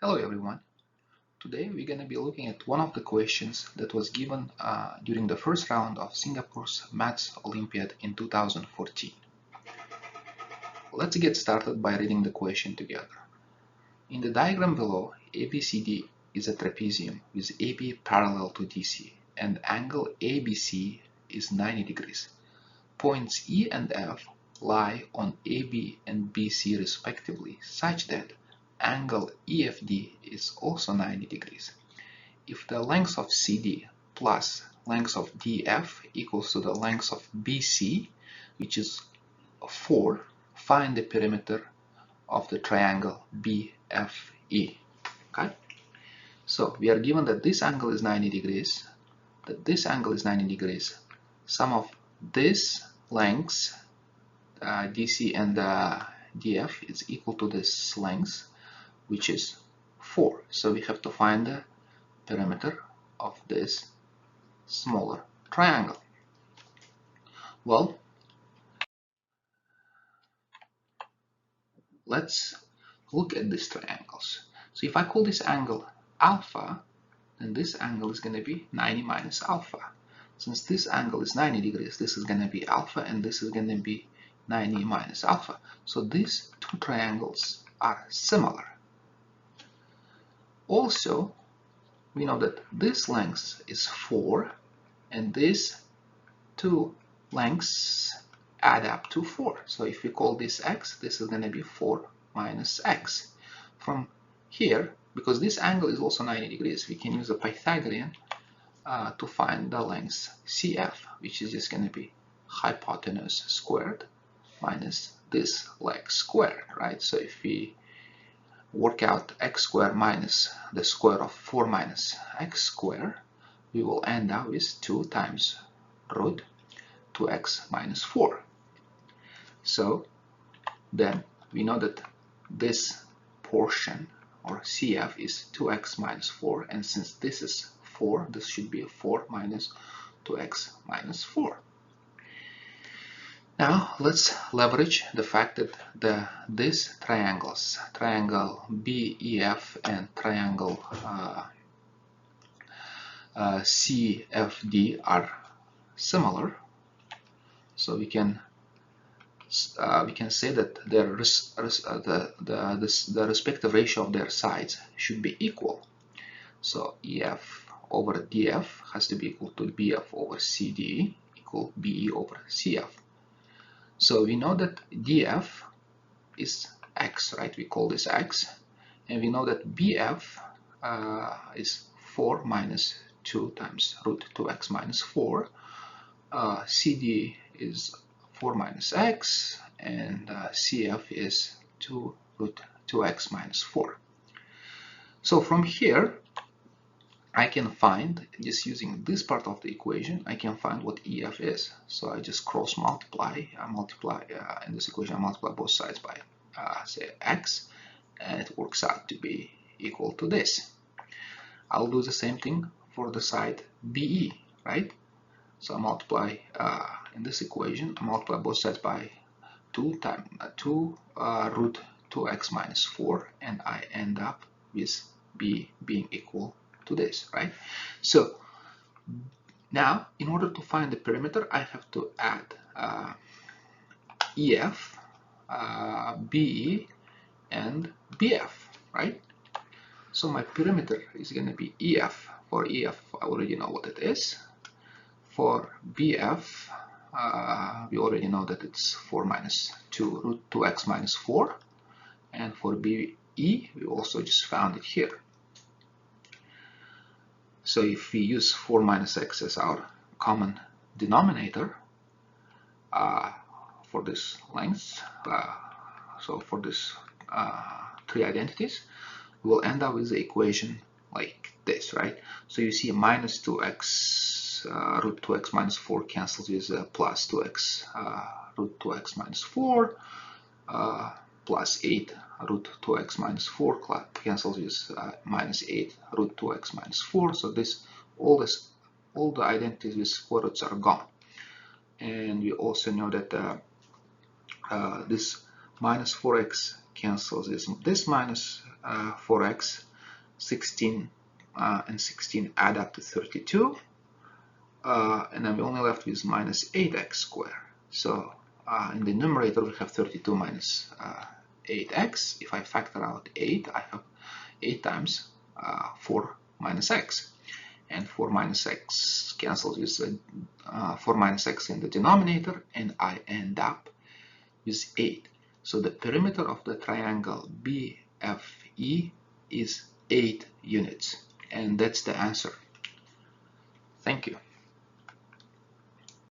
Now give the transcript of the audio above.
Hello everyone. Today we're going to be looking at one of the questions that was given during the first round of Singapore's Maths Olympiad in 2014. Let's get started by reading the question together. In the diagram below, ABCD is a trapezium with AB parallel to DC and angle ABC is 90 degrees. Points E and F lie on AB and BC respectively such that angle EFD is also 90 degrees. If the length of CD plus length of DF equals to the length of BC, which is 4, find the perimeter of the triangle BFE. Okay? So we are given that this angle is 90 degrees, that this angle is 90 degrees. Sum of this lengths, DC and DF, is equal to this length, which is 4. So we have to find the perimeter of this smaller triangle. Well, let's look at these triangles. So if I call this angle alpha, then this angle is going to be 90 minus alpha. Since this angle is 90 degrees, this is going to be alpha and this is going to be 90 minus alpha. So these two triangles are similar. Also, we know that this length is 4 and these two lengths add up to 4. So if we call this x, this is going to be 4 minus x. From here, because this angle is also 90 degrees, we can use a Pythagorean to find the length CF, which is just going to be hypotenuse squared minus this leg squared, right? So if we work out x squared minus the square of 4 minus x squared, we will end up with 2 times root 2x minus 4. So then we know that this portion, or CF, is 2x minus 4, and since this is 4, this should be 4 minus 2x minus 4. Now let's leverage the fact that these triangles, triangle BEF and triangle CFD, are similar. So we can say that the respective ratio of their sides should be equal. So EF over DF has to be equal to BF over CD equal BE over CF. So we know that DF is x, right? We call this x. And we know that BF is 4 minus 2 times root 2x minus 4. CD is 4 minus x, and CF is 2 root 2x minus 4. So from here, I can find, just using this part of the equation, I can find what EF is. So I just cross multiply, in this equation I multiply both sides by say x, and it works out to be equal to this. I'll do the same thing for the side BE, right? So I multiply in this equation, I multiply both sides by 2 root 2x minus 4, and I end up with B being equal to this, right? So now, in order to find the perimeter, I have to add EF, BE, and BF, right? So my perimeter is going to be EF. For EF, I already know what it is. For BF, we already know that it's 4 minus 2 root 2x minus 4. And for BE, we also just found it here. So if we use 4 minus x as our common denominator for this length, so for this three identities, we will end up with the equation like this, right? So you see minus 2x root 2x minus 4 cancels with plus 2x root 2x minus 4, plus 8 root 2x minus 4 cancels with minus 8 root 2x minus 4. So all the identities with square roots are gone. And we also know that this minus 4x cancels this minus 4x 16 and 16 add up to 32, and I'm only left with minus 8x squared. So in the numerator we have 32 minus 8x. If I factor out 8, I have 8 times 4 minus x. And 4 minus x cancels with 4 minus x in the denominator, and I end up with 8. So the perimeter of the triangle BFE is 8 units. And that's the answer. Thank you.